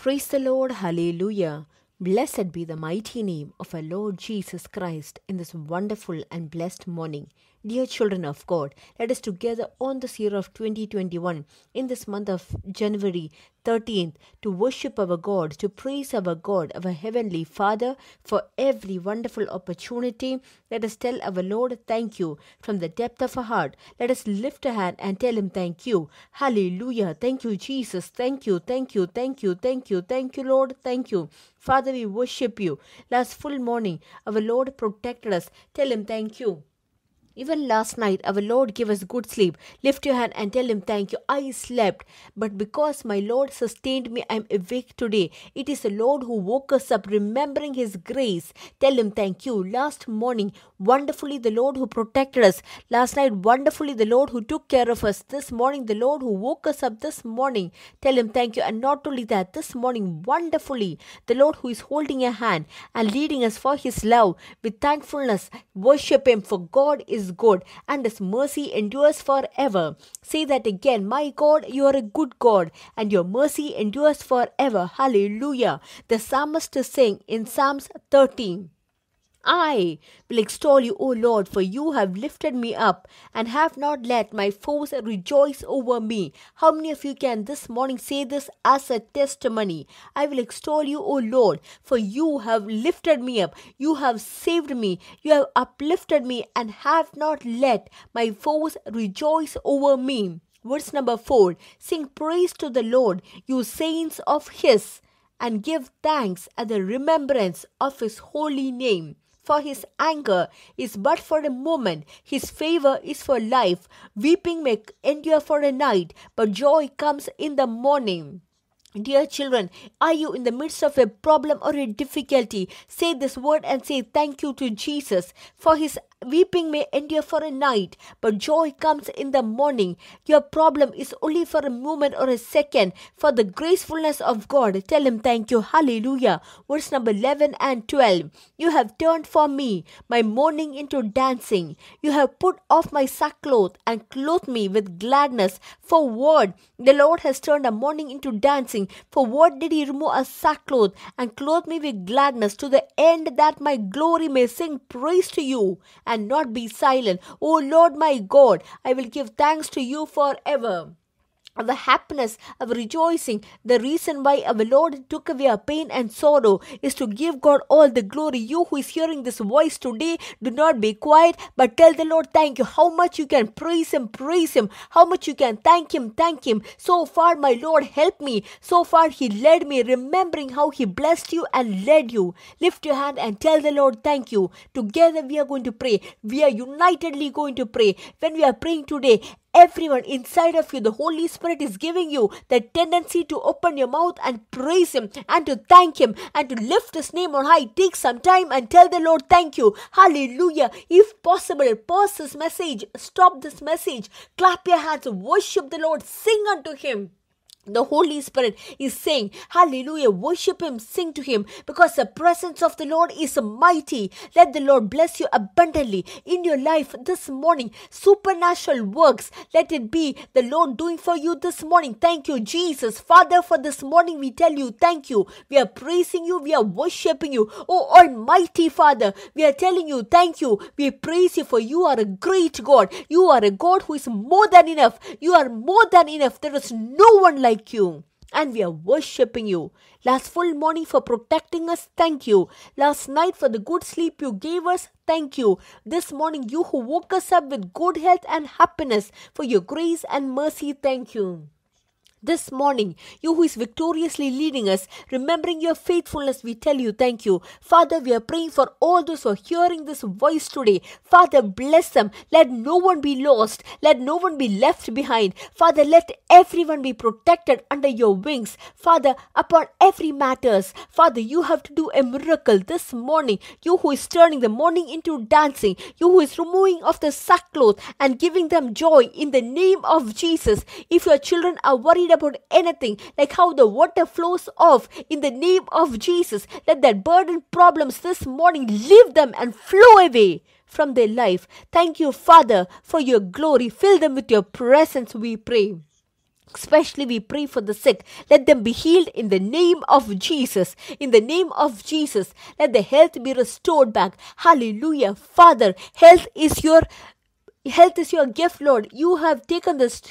Praise the Lord, hallelujah. Blessed be the mighty name of our Lord Jesus Christ in this wonderful and blessed morning. Dear children of God, let us together on this year of 2021, in this month of January 13th, to worship our God, to praise our God, our Heavenly Father, for every wonderful opportunity. Let us tell our Lord thank you from the depth of our heart. Let us lift a hand and tell Him thank you. Hallelujah. Thank you, Jesus. Thank you, thank you, thank you, thank you, thank you, Lord. Thank you. Father, we worship you. Last full morning, our Lord protected us. Tell Him thank you. Even last night, our Lord gave us good sleep. Lift your hand and tell Him thank you. I slept, but because my Lord sustained me, I am awake today. It is the Lord who woke us up, remembering His grace. Tell Him thank you. Last morning, wonderfully the Lord who protected us. Last night, wonderfully the Lord who took care of us. This morning, the Lord who woke us up this morning. Tell Him thank you. And not only that, this morning, wonderfully, the Lord who is holding your hand and leading us for His love. With thankfulness, worship Him, for God is good and His mercy endures forever. Say that again. My God, you are a good God and your mercy endures forever. Hallelujah. The psalmist is saying in Psalms 13, I will extol you, O Lord, for you have lifted me up and have not let my foes rejoice over me. How many of you can this morning say this as a testimony? I will extol you, O Lord, for you have lifted me up. You have saved me. You have uplifted me and have not let my foes rejoice over me. Verse number 4. Sing praise to the Lord, you saints of His, and give thanks at the remembrance of His holy name. For His anger is but for a moment, His favor is for life. Weeping may endure for a night, but joy comes in the morning. Dear children, are you in the midst of a problem or a difficulty? Say this word and say thank you to Jesus. For His weeping may endure for a night, but joy comes in the morning. Your problem is only for a moment or a second. For the gracefulness of God, tell Him thank you. Hallelujah. Verse number 11 and 12. You have turned for me my mourning into dancing. You have put off my sackcloth and clothed me with gladness. For what? The Lord has turned a mourning into dancing. For what did He remove a sackcloth and clothe me with gladness, to the end that my glory may sing praise to you and not be silent. O Lord my God, I will give thanks to you forever. Our happiness, our rejoicing, the reason why our Lord took away our pain and sorrow is to give God all the glory. You who is hearing this voice today, do not be quiet, but tell the Lord thank you. How much you can praise Him, how much you can thank Him. So far my Lord helped me, so far He led me, remembering how He blessed you and led you. Lift your hand and tell the Lord thank you. Together we are going to pray. We are unitedly going to pray. When we are praying today, everyone inside of you, the Holy Spirit is giving you the tendency to open your mouth and praise Him and to thank Him and to lift His name on high. Take some time and tell the Lord thank you. Hallelujah. If possible, pause this message, stop this message, clap your hands, worship the Lord, sing unto Him. The Holy Spirit is saying, hallelujah, worship Him, sing to Him, because the presence of the Lord is mighty. Let the Lord bless you abundantly in your life this morning. Supernatural works, let it be the Lord doing for you this morning. Thank you, Jesus. Father, for this morning we tell you thank you. We are praising you, we are worshiping you. Oh Almighty Father, we are telling you thank you. We praise you, for you are a great God. You are a God who is more than enough. You are more than enough. There is no one like you, and we are worshipping you. Last full morning for protecting us, thank you. Last night for the good sleep you gave us, thank you. This morning, you who woke us up with good health and happiness, for your grace and mercy, thank you. This morning, you who is victoriously leading us, remembering your faithfulness, we tell you thank you. Father, we are praying for all those who are hearing this voice today. Father, bless them. Let no one be lost. Let no one be left behind. Father, let everyone be protected under your wings. Father, upon every matters, Father, you have to do a miracle this morning. You who is turning the morning into dancing. You who is removing off the sackcloth and giving them joy in the name of Jesus. If your children are worried about anything, like how the water flows off, in the name of Jesus, let that burden problems this morning leave them and flow away from their life. Thank you, Father, for your glory. Fill them with your presence, we pray. Especially we pray for the sick. Let them be healed in the name of Jesus. In the name of Jesus. Let the health be restored back. Hallelujah. Father, health is your gift, Lord. You have taken this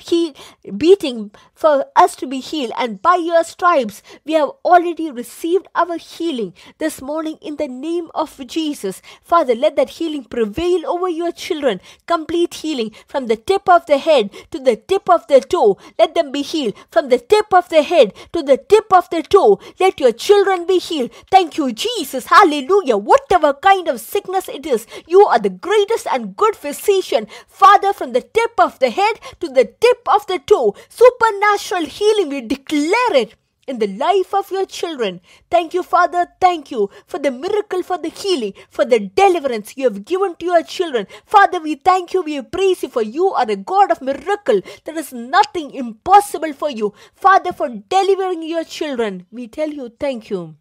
beating for us to be healed, and by your stripes we have already received our healing this morning in the name of Jesus. Father, let that healing prevail over your children. Complete healing from the tip of the head to the tip of the toe. Let them be healed from the tip of the head to the tip of the toe. Let your children be healed. Thank you, Jesus. Hallelujah. Whatever kind of sickness it is, you are the greatest and good physician. Father, from the tip of the head to the tip of the toe, supernatural healing, we declare it in the life of your children. Thank you, Father. Thank you for the miracle, for the healing, for the deliverance you have given to your children. Father, we thank you. We praise you, for you are a God of miracle. There is nothing impossible for you. Father, for delivering your children, we tell you thank you.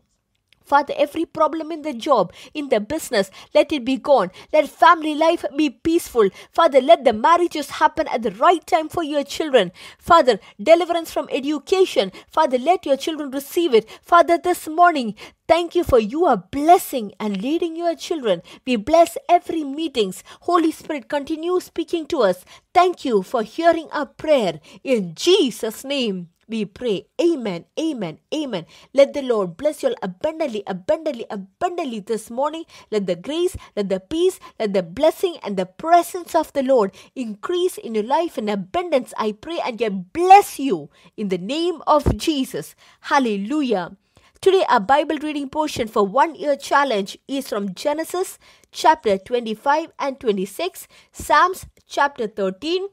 Father, every problem in the job, in the business, let it be gone. Let family life be peaceful. Father, let the marriages happen at the right time for your children. Father, deliverance from education. Father, let your children receive it. Father, this morning, thank you for you are blessing and leading your children. We bless every meetings. Holy Spirit, continue speaking to us. Thank you for hearing our prayer. In Jesus' name we pray. Amen, amen, amen. Let the Lord bless you all abundantly, abundantly, abundantly this morning. Let the grace, let the peace, let the blessing and the presence of the Lord increase in your life in abundance. I pray and I bless you in the name of Jesus. Hallelujah. Today our Bible reading portion for 1 year challenge is from Genesis chapter 25 and 26, Psalms chapter 13,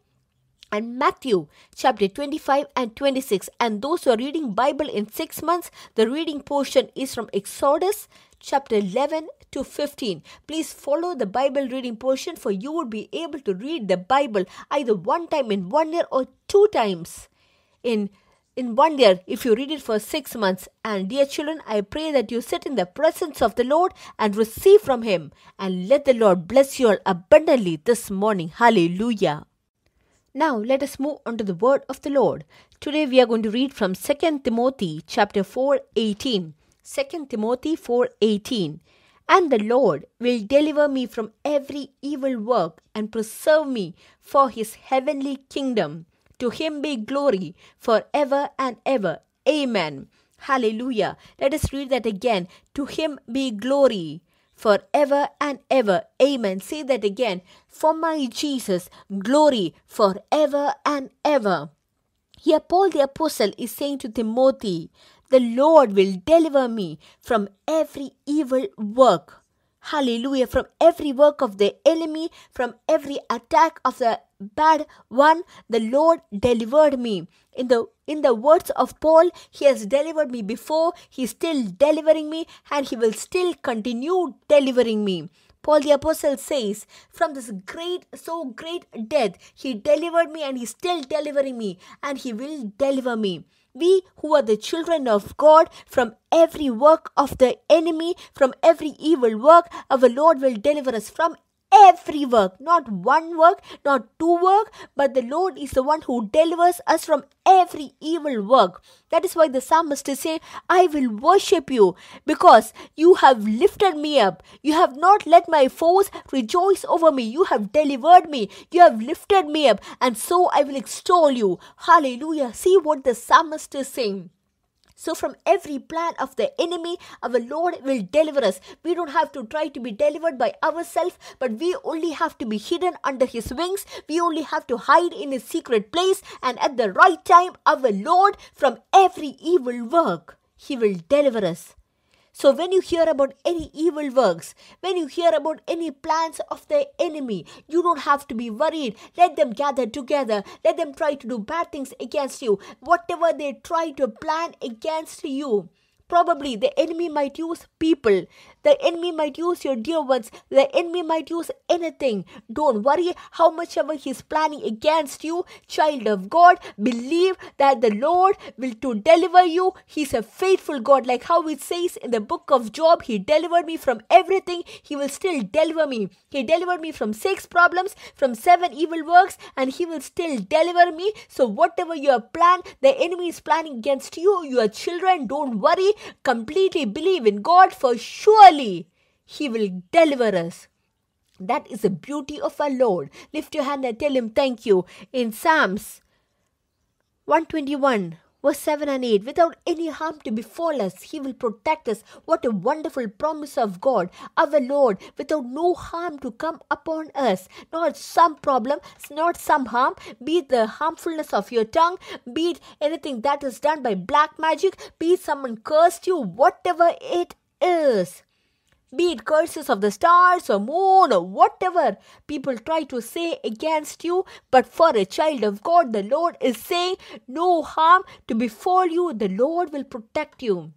and Matthew chapter 25 and 26. And those who are reading Bible in 6 months, the reading portion is from Exodus chapter 11 to 15. Please follow the Bible reading portion, for you would be able to read the Bible either one time in 1 year or 2 times in 1 year if you read it for 6 months. And dear children, I pray that you sit in the presence of the Lord and receive from Him, and let the Lord bless you all abundantly this morning. Hallelujah. Now let us move on to the word of the Lord. Today we are going to read from 2 Timothy chapter 4:18. 2 Timothy 4:18. And the Lord will deliver me from every evil work and preserve me for His heavenly kingdom. To Him be glory forever and ever. Amen. Hallelujah. Let us read that again. To Him be glory forever and ever. Amen. Say that again. For my Jesus, glory forever and ever. Here Paul the Apostle is saying to Timothy, the Lord will deliver me from every evil work. Hallelujah. From every work of the enemy, from every attack of the bad one, the Lord delivered me. In the words of Paul, He has delivered me before, He is still delivering me, and He will still continue delivering me. Paul the Apostle says, from this so great death, He delivered me, and He is still delivering me, and He will deliver me. We who are the children of God, from every work of the enemy, from every evil work, our Lord will deliver us from every work. Not one work, not two work, but the Lord is the one who delivers us from every evil work. That is why the psalmist is saying, I will worship you because you have lifted me up. You have not let my foes rejoice over me. You have delivered me. You have lifted me up, and so I will extol you. Hallelujah. See what the psalmist is saying. So from every plan of the enemy, our Lord will deliver us. We don't have to try to be delivered by ourselves, but we only have to be hidden under His wings. We only have to hide in His secret place, and at the right time, our Lord, from every evil work, He will deliver us. So when you hear about any evil works, when you hear about any plans of the enemy, you don't have to be worried. Let them gather together. Let them try to do bad things against you. Whatever they try to plan against you, Probably the enemy might use people. The enemy might use your dear ones. The enemy might use anything. Don't worry how much ever he's planning against you. Child of God, believe that the Lord will to deliver you. He's a faithful God. Like how it says in the book of Job, he delivered me from everything. He will still deliver me. He delivered me from 6 problems, from 7 evil works, and he will still deliver me. So whatever your plan, the enemy is planning against you, your children, don't worry. Completely believe in God, for surely he will deliver us. That is the beauty of our Lord. Lift your hand and tell him thank you. In Psalms 121, verse 7 and 8, without any harm to befall us, he will protect us. What a wonderful promise of God, our Lord, without no harm to come upon us. Not some problem, not some harm, be it the harmfulness of your tongue, be it anything that is done by black magic, be it someone cursed you, whatever it is. Be it curses of the stars or moon or whatever people try to say against you. But for a child of God, the Lord is saying no harm to befall you. The Lord will protect you.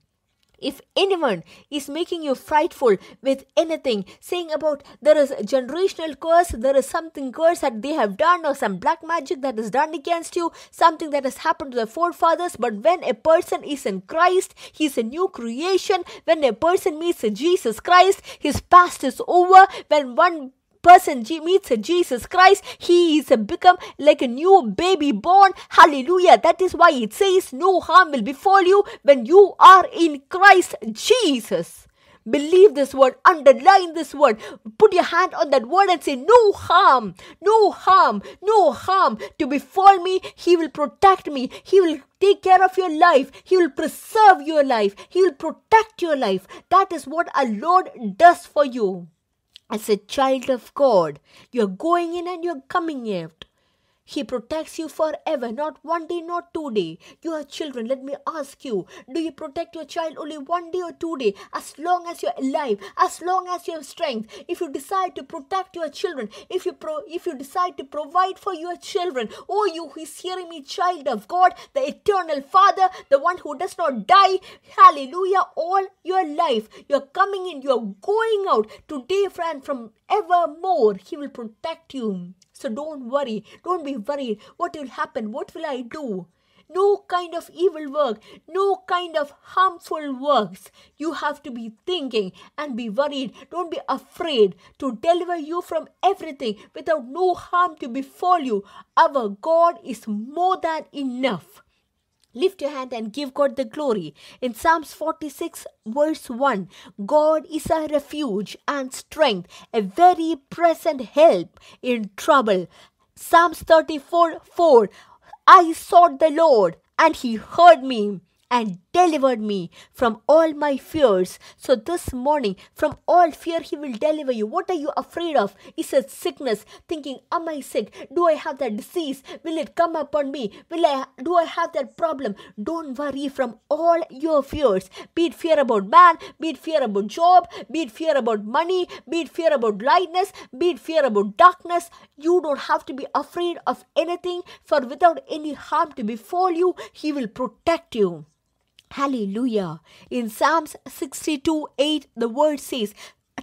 If anyone is making you frightful with anything, saying about there is a generational curse, there is something curse that they have done, or some black magic that is done against you, something that has happened to the forefathers, but when a person is in Christ, he is a new creation. When a person meets Jesus Christ, his past is over. When one person meets Jesus Christ, he is become like a new baby born. Hallelujah. That is why it says no harm will befall you when you are in Christ Jesus. Believe this word, underline this word, put your hand on that word and say no harm, no harm, no harm to befall me. He will protect me. He will take care of your life. He will preserve your life. He will protect your life. That is what our Lord does for you. As a child of God, you're going in and you're coming out. He protects you forever, not one day, not 2 days. You are children. Let me ask you, do you protect your child only 1 day or 2 days? As long as you're alive, as long as you have strength. If you decide to protect your children, if you decide to provide for your children, oh, you who is hearing me, child of God, the eternal Father, the one who does not die, hallelujah, all your life, you're coming in, you're going out today, friend, from evermore. He will protect you. So don't worry, don't be worried. What will happen? What will I do? No kind of evil work, no kind of harmful works. You have to be thinking and be worried. Don't be afraid to deliver you from everything without no harm to befall you. Our God is more than enough. Lift your hand and give God the glory. In Psalms 46 verse 1, God is a refuge and strength, a very present help in trouble. Psalms 34:4, I sought the Lord and he heard me and delivered me from all my fears. So this morning, from all fear, he will deliver you. What are you afraid of? Is it sickness? Thinking, am I sick? Do I have that disease? Will it come upon me? Do I have that problem? Don't worry from all your fears. Be it fear about man, be it fear about job, be it fear about money, be it fear about lightness, be it fear about darkness. You don't have to be afraid of anything, for without any harm to befall you, he will protect you. Hallelujah. In Psalms 62:8, the word says,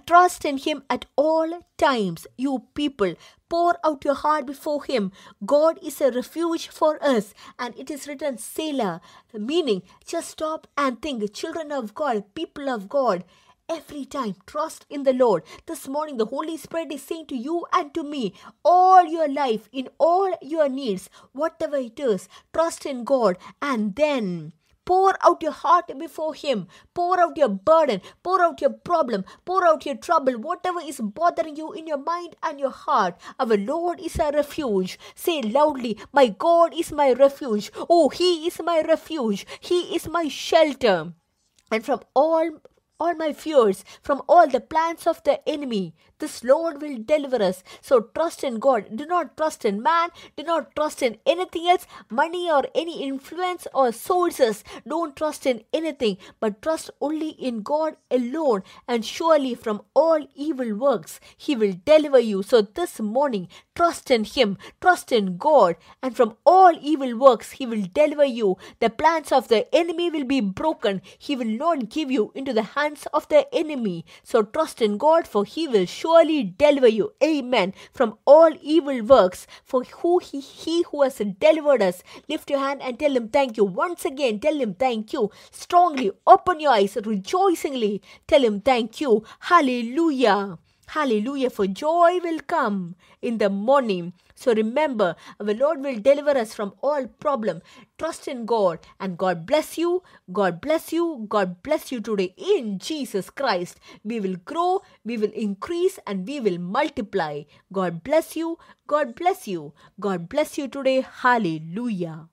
trust in him at all times, you people. Pour out your heart before him. God is a refuge for us. And it is written Selah, meaning just stop and think. Children of God, people of God, every time trust in the Lord. This morning the Holy Spirit is saying to you and to me, all your life, in all your needs, whatever it is, trust in God, and then pour out your heart before him. Pour out your burden. Pour out your problem. Pour out your trouble. Whatever is bothering you in your mind and your heart. Our Lord is a refuge. Say loudly, my God is my refuge. Oh, he is my refuge. He is my shelter. And from all my fears, from all the plans of the enemy, This Lord will deliver us. So trust in God. Do not trust in man. Do not trust in anything else, money or any influence or sources. Don't trust in anything, but trust only in God alone. And surely from all evil works, He will deliver you. So this morning, trust in Him. Trust in God. And from all evil works, He will deliver you. The plans of the enemy will be broken. He will not give you into the hands of the enemy. So trust in God, for He will surely deliver you. Amen. From all evil works, for He who has delivered us. Lift your hand and tell Him thank you. Once again, tell Him thank you. Strongly open your eyes, rejoicingly tell Him thank you. Hallelujah. Hallelujah, for joy will come in the morning. So remember, our Lord will deliver us from all problem. Trust in God, and God bless you. God bless you. God bless you today in Jesus Christ. We will grow, we will increase, and we will multiply. God bless you. God bless you. God bless you today. Hallelujah.